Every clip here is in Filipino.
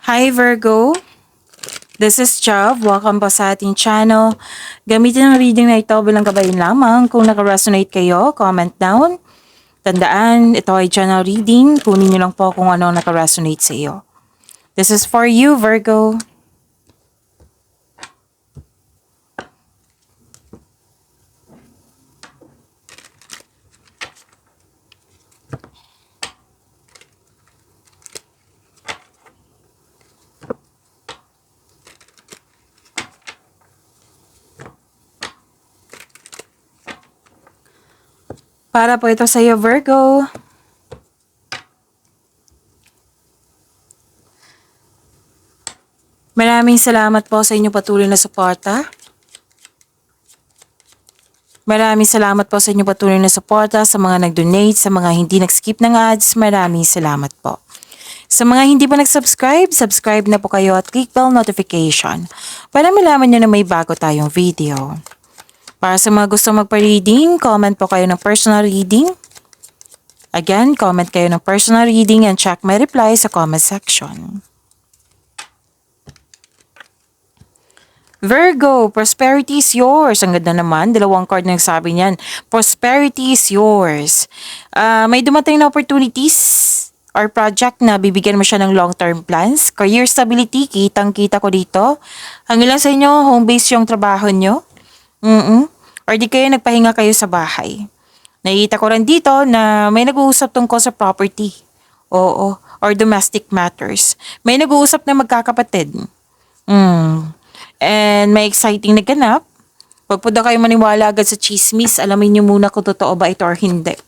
Hi Virgo, this is Chav. Welcome po sa ating channel. Gamitin ang reading na ito bilang gabayan lamang. Kung naka-resonate kayo, comment down. Tandaan, ito ay channel reading. Kunin nyo lang po kung ano ang naka-resonate sa iyo. This is for you, Virgo. Para po ito sa iyo, Virgo. Maraming salamat po sa inyong patuloy na suporta. Maraming salamat po sa inyong patuloy na suporta, sa mga nag-donate, sa mga hindi nag-skip ng ads. Maraming salamat po. Sa mga hindi pa nag-subscribe, subscribe na po kayo at click bell notification para malaman nyo na may bago tayong video. Para sa mga gusto magpa-reading, comment po kayo ng personal reading. Again, comment kayo ng personal reading and check my reply sa comment section. Virgo, prosperity is yours. Ang ganda naman, dalawang card na nagsabi niyan. Prosperity is yours. May dumating na opportunities or project na bibigyan mo siya ng long-term plans. Career stability, kitang-kita ko dito. Ang ilan sa inyo, home base yung trabaho nyo. Or di kayo nagpahinga kayo sa bahay. Nakikita ko rin dito na may nag-uusap tungkol sa property. Oo, or domestic matters. May nag-uusap na magkakapatid. And may exciting na ganap. Huwag po daw kayo maniwala agad sa chismis. Alamin niyo muna kung totoo ba ito or hindi.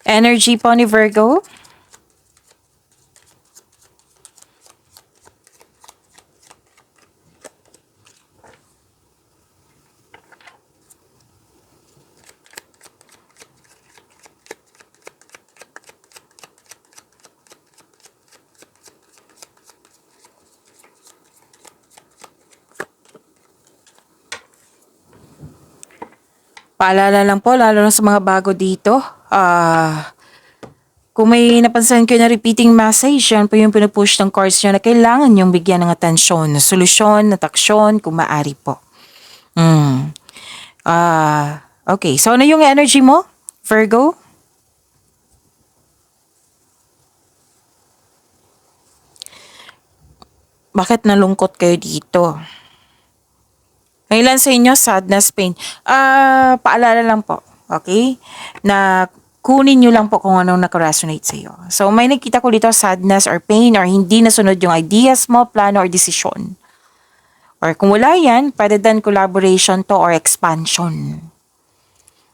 Energy po ni Virgo. Paalala lang po, lalo na sa mga bago dito. Kung may napansin kayo na repeating message, yan po yung pinupush ng cards nyo na kailangan yung bigyan ng atensyon, solusyon, ataksyon, kung maaari po. Okay, so ano yung energy mo, Virgo? Bakit nalungkot kayo dito? Ang ilan sa inyo, sadness, pain. Paalala lang po, okay? Na kunin nyo lang po kung anong nakaresonate sa iyo. So, may nakita ko dito, sadness or pain or hindi nasunod yung ideas mo, plano or desisyon. Or kung wala yan, pwede din collaboration to or expansion.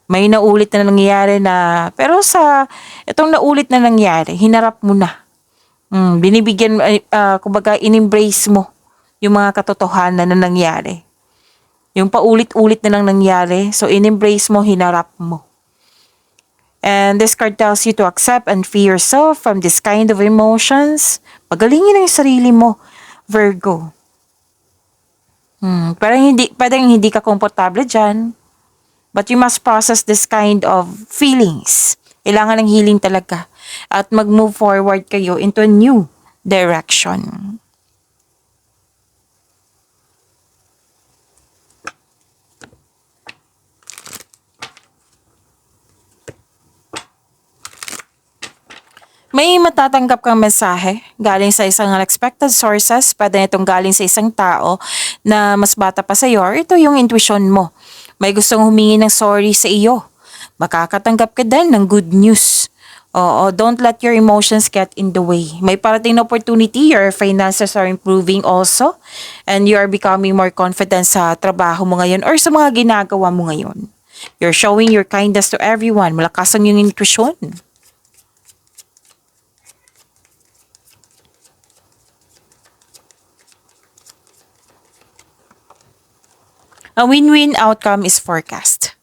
May naulit na nangyayari na, pero sa itong naulit na nangyari, hinarap mo na. Binibigyan, kumbaga, in-embrace mo yung mga katotohanan na nangyari. Yung paulit-ulit na lang nangyari, so in-embrace mo, hinarap mo. And this card tells you to accept and free yourself from this kind of emotions. Pagalingin ang sarili mo, Virgo. Parang hindi ka komportable dyan. But you must process this kind of feelings. Kailangan ng healing talaga. At mag-move forward kayo into a new direction. May matatanggap kang mensahe galing sa isang unexpected sources. Pwede na itong galing sa isang tao na mas bata pa sa iyo or ito yung intuition mo. May gustong humingi ng sorry sa iyo. Makakatanggap ka din ng good news. Oo, don't let your emotions get in the way. May parating na opportunity, your finances are improving also, and you are becoming more confident sa trabaho mo ngayon or sa mga ginagawa mo ngayon. You're showing your kindness to everyone. Malakas ang iyong intuition. A win-win outcome is forecast.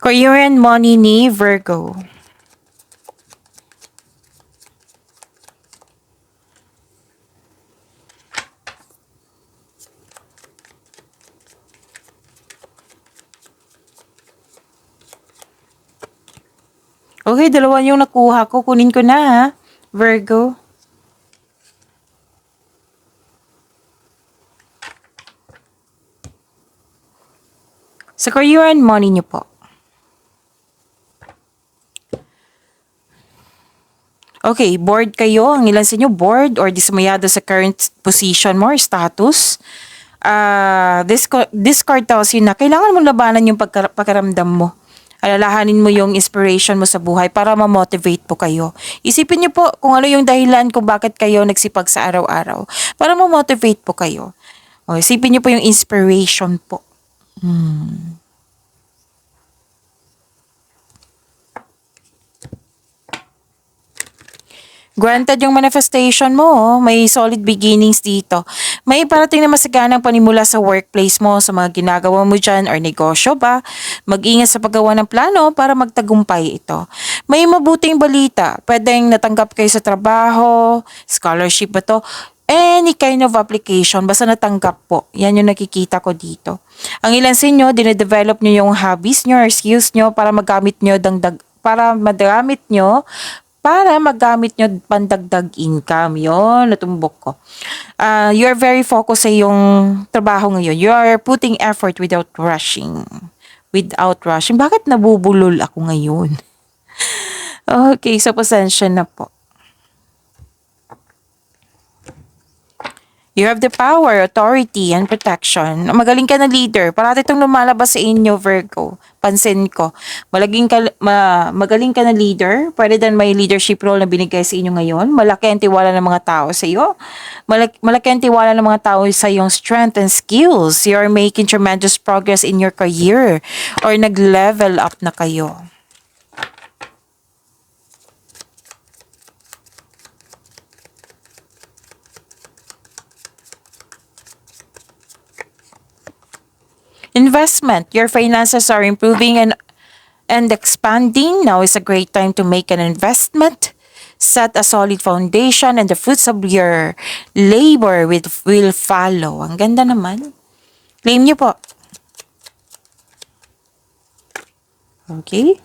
Career and money ni Virgo. Okay, dalawa yung nakuha ko. Kunin ko na ha, Virgo. Sa career and money niyo po. Okay, bored kayo. Ang ilan sa inyo bored or dismayado sa current position mo or status. This card tells you na kailangan mong labanan yung pagkaramdam mo. Alalahanin mo yung inspiration mo sa buhay para ma-motivate po kayo. Isipin niyo po kung ano yung dahilan kung bakit kayo nagsipag sa araw-araw. Para ma-motivate po kayo. O, isipin niyo po yung inspiration po. Granted yung manifestation mo, may solid beginnings dito. May parating na masaganang panimula sa workplace mo, sa mga ginagawa mo dyan or negosyo ba. Mag-ingat sa paggawa ng plano para magtagumpay ito. May mabuting balita, pwedeng natanggap kayo sa trabaho, scholarship ba to, any kind of application, basta natanggap po. Yan yung nakikita ko dito. Ang ilan sa inyo, dinedevelop nyo yung hobbies nyo or skills nyo para magamit nyo pandagdag income. Yon, natumbok ko. You're very focused sa yung trabaho ngayon. You are putting effort without rushing. Bakit nabubulol ako ngayon? Okay, so pasensya na po. You have the power, authority, and protection. Magaling ka na leader. Parati itong lumalabas sa inyo, Virgo. Pansin ko. Magaling ka na leader. Pwede din may leadership role na binigay sa inyo ngayon. Malaki ang tiwala ng mga tao sa iyo. Malaki ang tiwala ng mga tao sa iyong strength and skills. You are making tremendous progress in your career. Or nag-level up na kayo. Investment. Your finances are improving and expanding. Now is a great time to make an investment. Set a solid foundation and the fruits of your labor will follow. Ang ganda naman. Claim niyo po. Okay.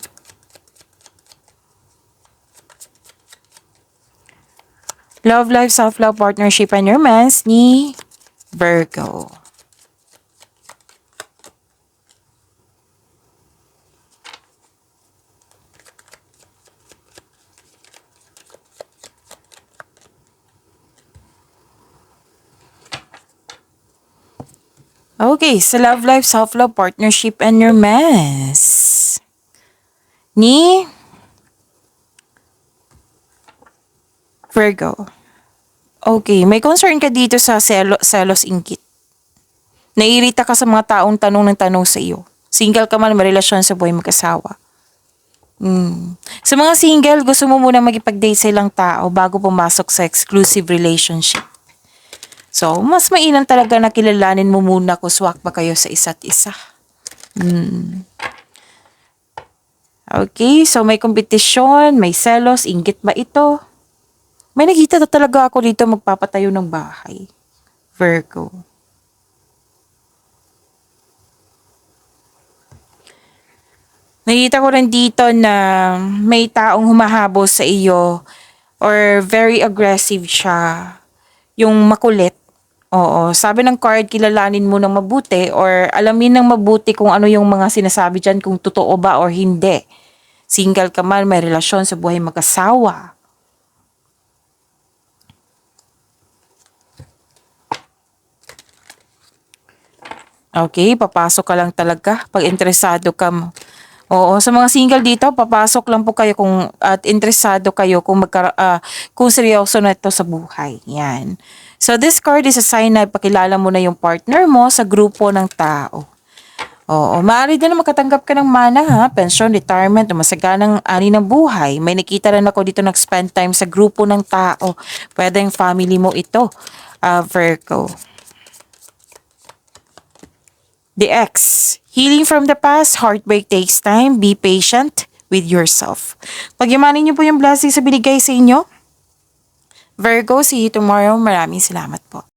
Love life, self-love, partnership, and romance ni Virgo. Okay, sa love life, self-love, partnership, and romance. Ni Virgo. Okay, may concern ka dito sa selos inggit. Naiirita ka sa mga taong tanong ng tanong sa iyo. Single ka man, may relasyon sa buhay mag-asawa. Sa mga single, gusto mo muna magipag-date sa ilang tao bago pumasok sa exclusive relationship. So, mas mainam talaga na kilalanin mo muna kung swak ba kayo sa isa't isa. Okay, so may kompetisyon, may selos, inggit ba ito? May nakita talaga ako dito magpapatayo ng bahay. Virgo. Nakita ko rin dito na may taong humahabol sa iyo or very aggressive siya. Yung makulit. Oo, sabi ng card, kilalanin mo ng mabuti or alamin ng mabuti kung ano yung mga sinasabi dyan, kung totoo ba or hindi. Single ka man, may relasyon sa buhay mag-asawa. Okay, papasok ka lang talaga pag interesado ka. Oo, sa mga single dito, papasok lang po kayo kung at interesado kayo kung seryoso na ito sa buhay. Yan. So this card is a sign na ipakilala mo na yung partner mo sa grupo ng tao. Oo, maaari din na makatanggap ka ng mana ha, pension, retirement, o masaganang ani ng buhay. May nakita rin ako dito nag-spend time sa grupo ng tao. Pwede yung family mo ito, Virgo. The X. Healing from the past, heartbreak takes time. Be patient with yourself. Pagyamanin niyo po yung blessings sa binigay sa inyo. Virgo, see you tomorrow. Maraming salamat po.